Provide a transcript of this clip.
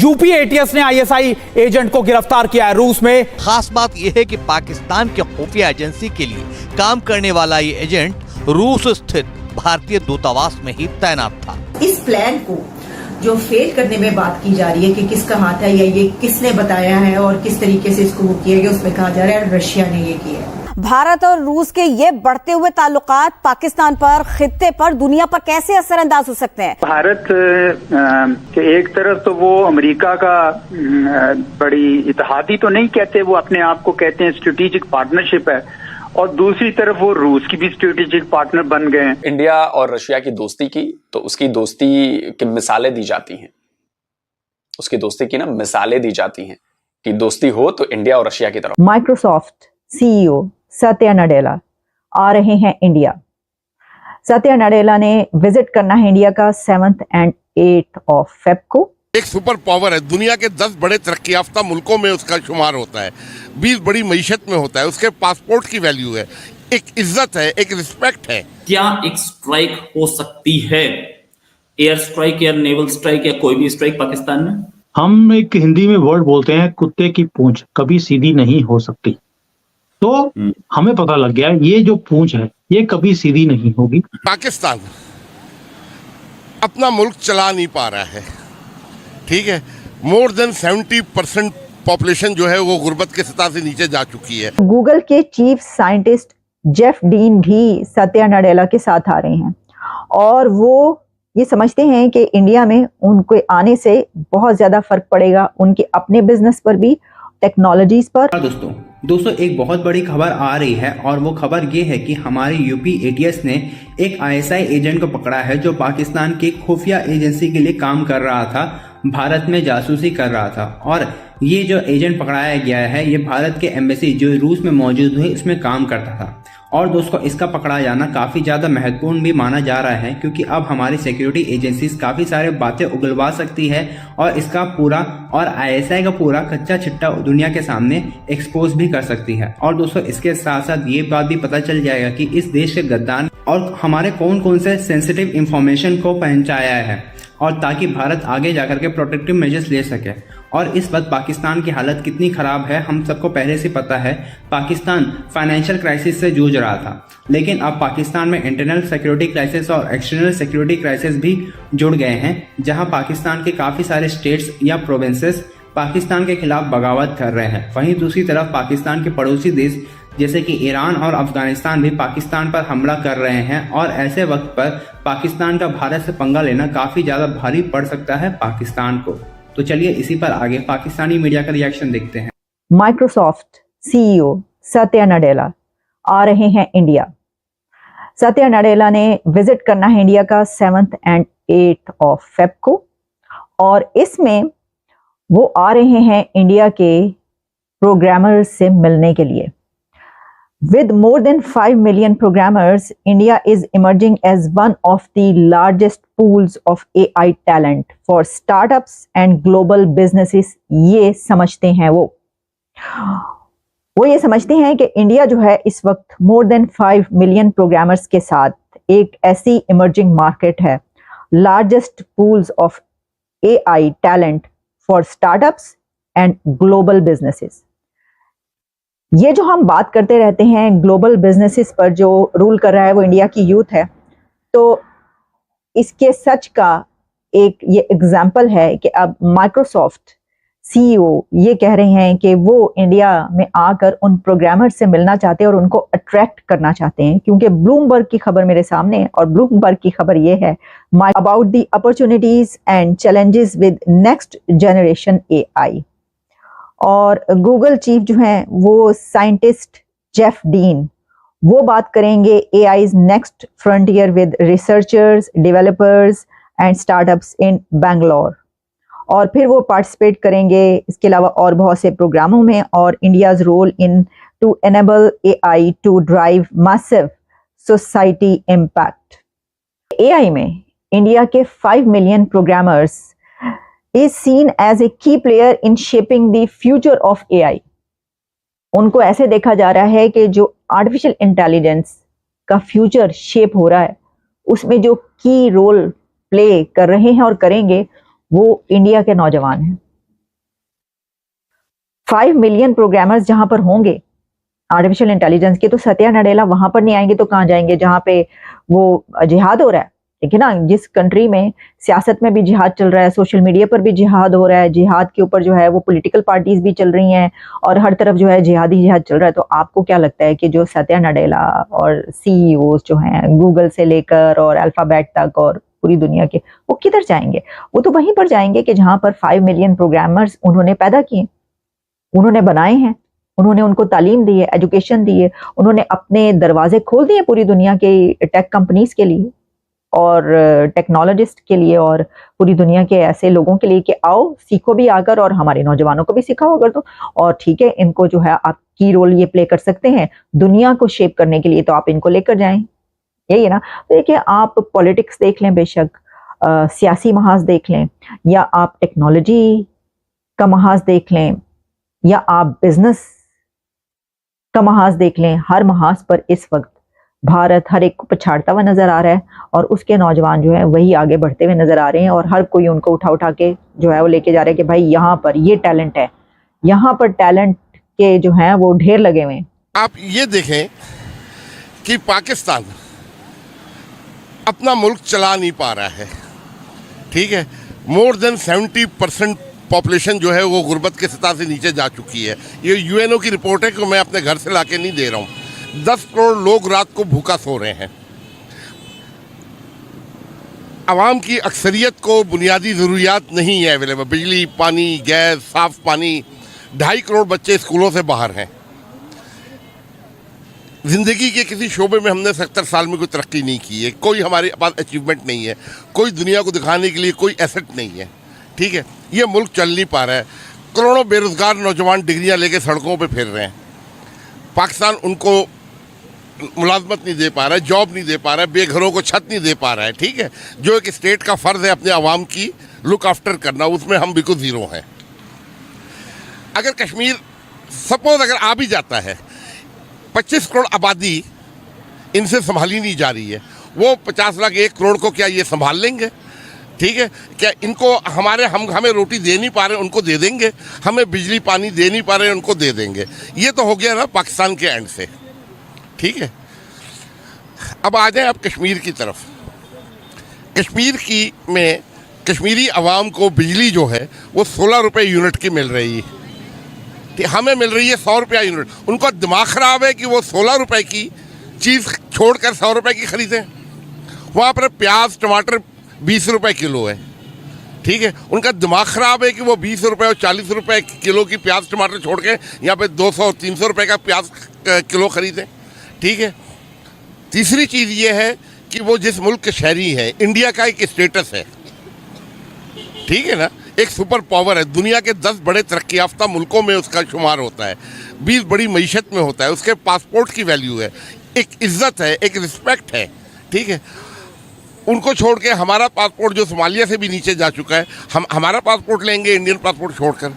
UP ATS ने ISI agent को गिरफ्तार किया है रूस में। खास बात यह है कि पाकिस्तान के खुफिया एजेंसी के लिए काम करने वाला ये एजेंट रूस स्थित भारतीय दूतावास में ही तैनात था। इस प्लान को जो फेल करने में बात की जा रही है कि किसका हाथ है या ये किसने बताया है और किस तरीके से इसको वो किया गया, उसमें कहा जा रहा है रशिया ने ये किया है। भारत और रूस के ये बढ़ते हुए ताल्लुकात पाकिस्तान पर, खित्ते पर, दुनिया पर कैसे असरअंदाज हो सकते हैं? भारत के एक तरफ तो वो अमेरिका का बड़ी इत्तेहादी तो नहीं कहते, वो अपने आप को कहते हैं स्ट्रेटेजिक पार्टनरशिप है, और दूसरी तरफ वो रूस की भी स्ट्रेटेजिक पार्टनर बन गए हैं। इंडिया और रशिया की दोस्ती की तो उसकी दोस्ती की मिसालें दी जाती हैं, उसकी दोस्ती की ना मिसालें दी जाती हैं कि दोस्ती हो तो इंडिया और रशिया की तरफ। माइक्रोसॉफ्ट सीईओ सत्या नडेला आ रहे हैं इंडिया। सत्या नडेला ने विजिट करना है इंडिया का 7th and 8th of Feb को। एक सुपर पावर है, दुनिया के 10 बड़े तरक्की याफ्ता मुल्कों में उसका शुमार होता है, 20 बड़ी मईशत में होता है, उसके पासपोर्ट की वैल्यू है, एक इज्जत है, एक रिस्पेक्ट है। क्या एक स्ट्राइक हो सकती है, एयर स्ट्राइक या नेवल स्ट्राइक या कोई भी स्ट्राइक पाकिस्तान में? हम एक हिंदी में वर्ड बोलते हैं, कुत्ते की पूंछ कभी सीधी नहीं हो सकती। तो हमें पता लग गया ये जो पूंछ है ये कभी सीधी नहीं होगी। पाकिस्तान अपना मुल्क चला नहीं पा रहा है, ठीक है। मोर देन 70% पॉपुलेशन जो है वो गुर्बत के सतह से नीचे जा चुकी है। गूगल के चीफ साइंटिस्ट जेफ डीन भी सत्या नडेला के साथ आ रहे हैं और वो ये समझते हैं कि इंडिया में उनके आने से बहुत ज्यादा फर्क पड़ेगा, उनके अपने बिजनेस पर भी, टेक्नोलॉजीज पर। दोस्तों एक बहुत बड़ी खबर आ रही है और वो खबर ये है कि हमारी यूपी एटीएस ने एक आईएसआई एजेंट को पकड़ा है जो पाकिस्तान की खुफिया एजेंसी के लिए काम कर रहा था, भारत में जासूसी कर रहा था। और ये जो एजेंट पकड़ाया गया है ये भारत के एम्बेसी जो रूस में मौजूद है इसमें काम करता था। और दोस्तों इसका पकड़ा जाना काफ़ी ज़्यादा महत्वपूर्ण भी माना जा रहा है क्योंकि अब हमारी सिक्योरिटी एजेंसीज काफ़ी सारे बातें उगलवा सकती है और इसका पूरा और आईएसआई का पूरा कच्चा चिट्टा दुनिया के सामने एक्सपोज भी कर सकती है। और दोस्तों इसके साथ साथ ये बात भी पता चल जाएगा कि इस देश के गद्दार और हमारे कौन कौन से सेंसिटिव इंफॉर्मेशन को पहुंचाया है, और ताकि भारत आगे जाकर के प्रोटेक्टिव मेजर्स ले सके। और इस वक्त पाकिस्तान की हालत कितनी ख़राब है हम सबको पहले से पता है। पाकिस्तान फाइनेंशियल क्राइसिस से जूझ रहा था, लेकिन अब पाकिस्तान में इंटरनल सिक्योरिटी क्राइसिस और एक्सटर्नल सिक्योरिटी क्राइसिस भी जुड़ गए हैं, जहां पाकिस्तान के काफ़ी सारे स्टेट्स या प्रोविंसेस पाकिस्तान के खिलाफ बगावत कर रहे हैं। वहीं दूसरी तरफ पाकिस्तान के पड़ोसी देश जैसे कि ईरान और अफगानिस्तान भी पाकिस्तान पर हमला कर रहे हैं, और ऐसे वक्त पर पाकिस्तान का भारत से पंगा लेना काफ़ी ज़्यादा भारी पड़ सकता है पाकिस्तान को। तो चलिए इसी पर आगे पाकिस्तानी मीडिया का रिएक्शन देखते हैं। माइक्रोसॉफ्ट सीईओ सत्या नडेला आ रहे हैं इंडिया। सत्या नडेला ने विजिट करना है इंडिया का 7th and 8th of Feb को, और इसमें वो आ रहे हैं इंडिया के प्रोग्रामर्स से मिलने के लिए। With more than 5 million programmers, India is emerging as one of the largest pools of AI talent for startups and global businesses। ये समझते हैं वो ये समझते हैं कि इंडिया जो है इस वक्त more than 5 million programmers के साथ एक ऐसी emerging market है, largest pools of AI talent for startups and global businesses। ये जो हम बात करते रहते हैं ग्लोबल बिजनेसेस पर जो रूल कर रहा है वो इंडिया की यूथ है, तो इसके सच का एक ये एग्जाम्पल है कि अब माइक्रोसॉफ्ट सीईओ ये कह रहे हैं कि वो इंडिया में आकर उन प्रोग्रामर से मिलना चाहते हैं और उनको अट्रैक्ट करना चाहते हैं, क्योंकि ब्लूमबर्ग की खबर मेरे सामने है और ब्लूमबर्ग की खबर ये है about the opportunities and challenges with next generation AI. और गूगल चीफ जो हैं वो साइंटिस्ट जेफ डीन वो बात करेंगे AI's next frontier with researchers, developers and startups in Bangalore, और फिर वो पार्टिसिपेट करेंगे इसके अलावा और बहुत से प्रोग्रामों में, और India's role in to enable AI to drive massive society impact. AI में इंडिया के 5 million programmers is seen as a key player in shaping the future of AI। उनको ऐसे देखा जा रहा है कि जो आर्टिफिशियल इंटेलिजेंस का फ्यूचर शेप हो रहा है उसमें जो की रोल प्ले कर रहे हैं और करेंगे वो इंडिया के नौजवान हैं। 5 मिलियन प्रोग्रामर्स जहां पर होंगे आर्टिफिशियल इंटेलिजेंस के, तो सत्या नडेला वहां पर नहीं आएंगे तो कहाँ जाएंगे जहां पे वो जिहाद हो रहा है। ठीक है ना, जिस कंट्री में सियासत में भी जिहाद चल रहा है, सोशल मीडिया पर भी जिहाद हो रहा है, जिहाद के ऊपर जो है वो पॉलिटिकल पार्टीज भी चल रही हैं और हर तरफ जो है जिहादी जिहाद चल रहा है, तो आपको क्या लगता है कि जो सत्या नडेला और सीईओज जो हैं गूगल से लेकर और अल्फाबेट तक और पूरी दुनिया के, वो किधर जाएंगे? वो तो वहीं पर जाएंगे कि जहां पर 5 मिलियन प्रोग्रामर्स उन्होंने पैदा किए, उन्होंने बनाए हैं, उन्होंने उनको तालीम दी है, एजुकेशन दी है, उन्होंने अपने दरवाजे खोल दिए पूरी दुनिया के टेक कंपनीज के लिए और टेक्नोलॉजिस्ट के लिए और पूरी दुनिया के ऐसे लोगों के लिए कि आओ सीखो भी आकर और हमारे नौजवानों को भी सिखाओ अगर तो, और ठीक है इनको जो है आप की रोल ये प्ले कर सकते हैं दुनिया को शेप करने के लिए, तो आप इनको लेकर जाएं। यही है ना। तो देखिए आप पॉलिटिक्स देख लें, बेशक सियासी महाज देख लें, या आप टेक्नोलॉजी का महाज देख लें, या आप बिजनेस का महाज देख लें, हर महाज पर इस वक्त भारत हर एक को पछाड़ता हुआ नजर आ रहा है और उसके नौजवान जो है वही आगे बढ़ते हुए नजर आ रहे हैं और हर कोई उनको उठा उठा के जो है वो लेके जा रहा है कि भाई यहाँ पर ये टैलेंट है, यहाँ पर टैलेंट के जो हैं वो ढेर लगे हुए हैं। आप ये देखें कि पाकिस्तान अपना मुल्क चला नहीं पा रहा है। ठीक है, मोर देन 70% पॉपुलेशन जो है वो गुर्बत के सतह से नीचे जा चुकी है। ये यूएनओ की रिपोर्ट है कि मैं अपने घर से लाके नहीं दे रहा हूँ। 10 करोड़ लोग रात को भूखा सो रहे हैं। आवाम की अक्सरियत को बुनियादी ज़रूरियात नहीं है अवेलेबल, बिजली, पानी, गैस, साफ पानी। 2.5 करोड़ बच्चे स्कूलों से बाहर हैं। ज़िंदगी के किसी शोबे में हमने 70 साल में कोई तरक्की नहीं की है, कोई हमारे पास अचीवमेंट नहीं है, कोई दुनिया को दिखाने के लिए कोई एसेट नहीं है। ठीक है, ये मुल्क चल नहीं पा रहा है। करोड़ों बेरोज़गार नौजवान डिग्रियां लेके सड़कों पे फिर रहे हैं। पाकिस्तान उनको मुलाजमत नहीं दे पा रहा है, जॉब नहीं दे पा रहा है, बेघरों को छत नहीं दे पा रहा है। ठीक है, जो एक स्टेट का फ़र्ज़ है अपने आवाम की लुक आफ्टर करना, उसमें हम बिल्कुल ज़ीरो हैं। अगर कश्मीर सपोज अगर आ भी जाता है, 25 करोड़ आबादी इनसे संभाली नहीं जा रही है, वो 50 लाख 1 करोड़ को क्या ये संभाल लेंगे? ठीक है, क्या इनको हमें रोटी दे नहीं पा रहे उनको दे देंगे, हमें बिजली पानी दे नहीं पा रहे उनको दे देंगे? ये तो हो गया ना पाकिस्तान के एंड से। ठीक है, अब आ जाए आप कश्मीर की तरफ। कश्मीर में कश्मीरी आवाम को बिजली जो है वो 16 रुपये यूनिट की मिल रही है, हमें मिल रही है 100 रुपया यूनिट। उनका दिमाग ख़राब है कि वो 16 रुपये की चीज़ छोड़कर 100 रुपये की ख़रीदें। वहाँ पर प्याज टमाटर 20 रुपये किलो है। ठीक है, उनका दिमाग ख़राब है कि वो 20 रुपये और 40 रुपये किलो की प्याज टमाटर छोड़ के यहाँ पे 200-300 रुपये का प्याज किलो ख़रीदें। ठीक है, तीसरी चीज़ ये है कि वो जिस मुल्क के शहरी हैं, इंडिया का एक स्टेटस है। ठीक है ना, एक सुपर पावर है, दुनिया के 10 बड़े तरक्की याफ्ता मुल्कों में उसका शुमार होता है, 20 बड़ी मईशत में होता है, उसके पासपोर्ट की वैल्यू है, एक इज़्ज़त है, एक रिस्पेक्ट है। ठीक है, उनको छोड़ के हमारा पासपोर्ट जो सोमालिया से भी नीचे जा चुका है, हम हमारा पासपोर्ट लेंगे इंडियन पासपोर्ट छोड़कर।